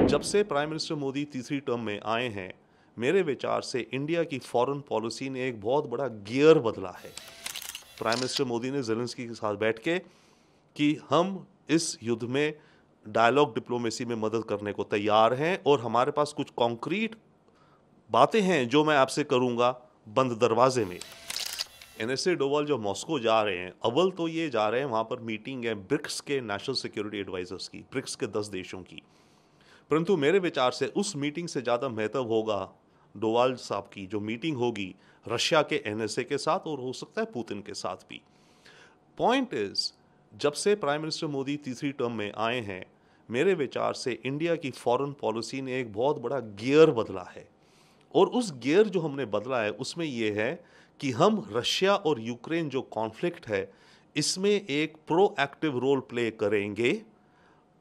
जब से prime minister Modi तीसरी टर्म में आए हैं, मेरे विचार से इंडिया की फॉरेन पॉलिसी ने एक बहुत बड़ा गियर बदला है। प्राइम मिनिस्टर मोदी ने ज़ेलेंस्की के साथ बैठ के कि हम इस युद्ध में डायलॉग डिप्लोमेसी में मदद करने को तैयार हैं और हमारे पास कुछ कॉन्क्रीट बातें हैं जो मैं आपसे करूंगा बंद दरवाजे में। एनएसए डोवाल जो मॉस्को जा रहे हैं, अव्वल तो ये जा रहे हैं, वहां पर मीटिंग है ब्रिक्स के नेशनल सिक्योरिटी एडवाइजर्स की, ब्रिक्स के 10 देशों की। परंतु मेरे विचार से उस मीटिंग से ज़्यादा महत्व होगा डोवाल साहब की जो मीटिंग होगी रशिया के एनएसए के साथ और हो सकता है पुतिन के साथ भी। पॉइंट इज, जब से प्राइम मिनिस्टर मोदी तीसरी टर्म में आए हैं, मेरे विचार से इंडिया की फॉरेन पॉलिसी ने एक बहुत बड़ा गियर बदला है। और उस गियर जो हमने बदला है उसमें यह है कि हम रशिया और यूक्रेन जो कॉन्फ्लिक्ट है इसमें एक प्रोएक्टिव रोल प्ले करेंगे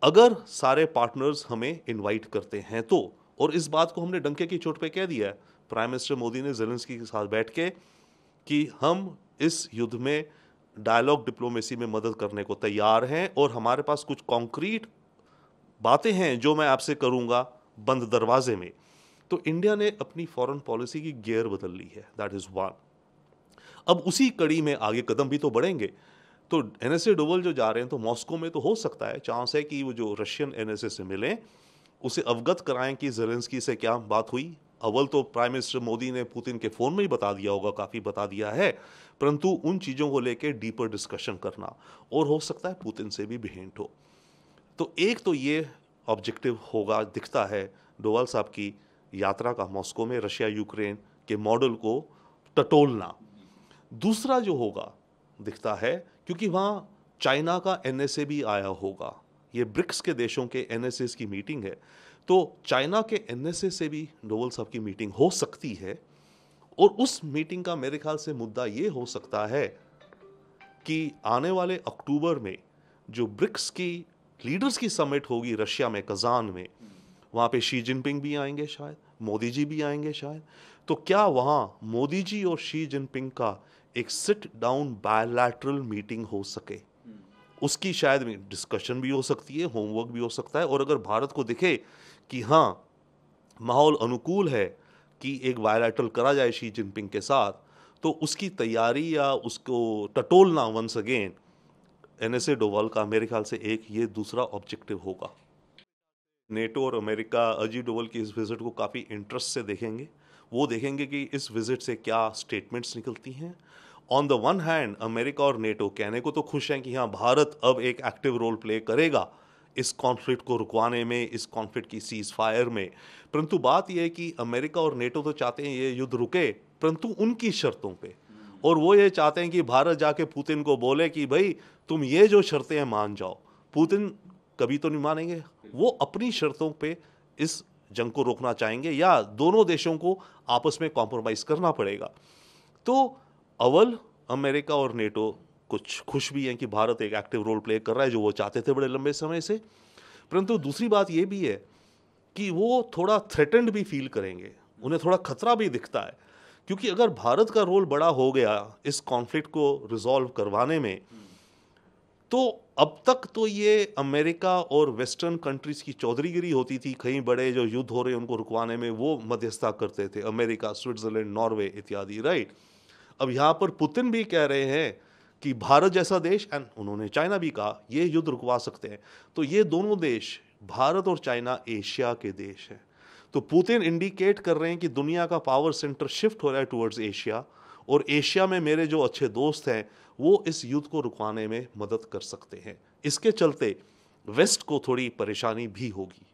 अगर सारे पार्टनर्स हमें इनवाइट करते हैं तो। और इस बात को हमने डंके की चोट पे कह दिया है प्राइम मिनिस्टर मोदी ने ज़ेलेंस्की के साथ बैठ के कि हम इस युद्ध में डायलॉग डिप्लोमेसी में मदद करने को तैयार हैं और हमारे पास कुछ कॉन्क्रीट बातें हैं जो मैं आपसे करूंगा बंद दरवाजे में। तो इंडिया ने अपनी फॉरेन पॉलिसी की गियर बदल ली है, दैट इज वन। अब उसी कड़ी में आगे कदम भी तो बढ़ेंगे। तो एनएसए डोवाल जो जा रहे हैं तो मॉस्को में तो हो सकता है, चांस है कि वो जो रशियन एनएसए से मिले उसे अवगत कराएं कि ज़ेलेंस्की से क्या बात हुई। अव्वल तो प्राइम मिनिस्टर मोदी ने पुतिन के फोन में ही बता दिया होगा, काफी बता दिया है, परंतु उन चीजों को लेकर डीपर डिस्कशन करना और हो सकता है पुतिन से भी भेंट हो। तो एक तो ये ऑब्जेक्टिव होगा, दिखता है डोवाल साहब की यात्रा का मॉस्को में रशिया यूक्रेन के मॉडल को टटोलना। दूसरा जो होगा दिखता है क्योंकि वहां चाइना का एनएसए भी आया होगा, ये ब्रिक्स के देशों के एनएसए की मीटिंग है, तो चाइना के एनएसए से भी डोवाल साहब की मीटिंग हो सकती है। और उस मीटिंग का मेरे ख्याल से मुद्दा ये हो सकता है कि आने वाले अक्टूबर में जो ब्रिक्स की लीडर्स की समिट होगी रशिया में कजान में, वहां पे शी जिनपिंग भी आएंगे, शायद मोदी जी भी आएंगे शायद। तो क्या वहां मोदी जी और शी जिनपिंग का एक सिट डाउन बायलैटरल मीटिंग हो सके, उसकी शायद डिस्कशन भी हो सकती है, होमवर्क भी हो सकता है। और अगर भारत को दिखे कि हाँ माहौल अनुकूल है कि एक बायलैटरल करा जाए शी जिनपिंग के साथ, तो उसकी तैयारी या उसको टटोलना वंस अगेन एनएसए डोवाल का मेरे ख्याल से एक ये दूसरा ऑब्जेक्टिव होगा। नेटो और अमेरिका अजीत डोवाल की इस विजिट को काफ़ी इंटरेस्ट से देखेंगे। वो देखेंगे कि इस विजिट से क्या स्टेटमेंट्स निकलती हैं। On the one hand America और नेटो कहने को तो खुश हैं कि हाँ भारत अब एक एक्टिव रोल प्ले करेगा इस कॉन्फ्लिक्ट को रुकवाने में, इस कॉन्फ्लिक्ट की सीज फायर में। परंतु बात यह है कि अमेरिका और नेटो तो चाहते हैं ये युद्ध रुके, परंतु उनकी शर्तों पे। और वो ये चाहते हैं कि भारत जाके पुतिन को बोले कि भाई तुम ये जो शर्तें हैं मान जाओ। पुतिन कभी तो नहीं मानेंगे, वो अपनी शर्तों पे इस जंग को रोकना चाहेंगे या दोनों देशों को आपस में कॉम्प्रोमाइज करना पड़ेगा। तो अव्वल अमेरिका और नेटो कुछ खुश भी हैं कि भारत एक एक्टिव रोल प्ले कर रहा है जो वो चाहते थे बड़े लंबे समय से। परंतु दूसरी बात ये भी है कि वो थोड़ा थ्रेटेंड भी फील करेंगे, उन्हें थोड़ा खतरा भी दिखता है। क्योंकि अगर भारत का रोल बड़ा हो गया इस कॉन्फ्लिक्ट को रिजॉल्व करवाने में, तो अब तक तो ये अमेरिका और वेस्टर्न कंट्रीज की चौधरीगिरी होती थी, कहीं बड़े जो युद्ध हो रहे हैं उनको रुकवाने में वो मध्यस्थता करते थे, अमेरिका, स्विट्जरलैंड, नॉर्वे इत्यादि, राइट। अब यहाँ पर पुतिन भी कह रहे हैं कि भारत जैसा देश, एंड उन्होंने चाइना भी कहा, ये युद्ध रुकवा सकते हैं। तो ये दोनों देश, भारत और चाइना, एशिया के देश हैं। तो पुतिन इंडिकेट कर रहे हैं कि दुनिया का पावर सेंटर शिफ्ट हो रहा है टुवर्ड्स एशिया, और एशिया में मेरे जो अच्छे दोस्त हैं वो इस युद्ध को रुकवाने में मदद कर सकते हैं। इसके चलते वेस्ट को थोड़ी परेशानी भी होगी।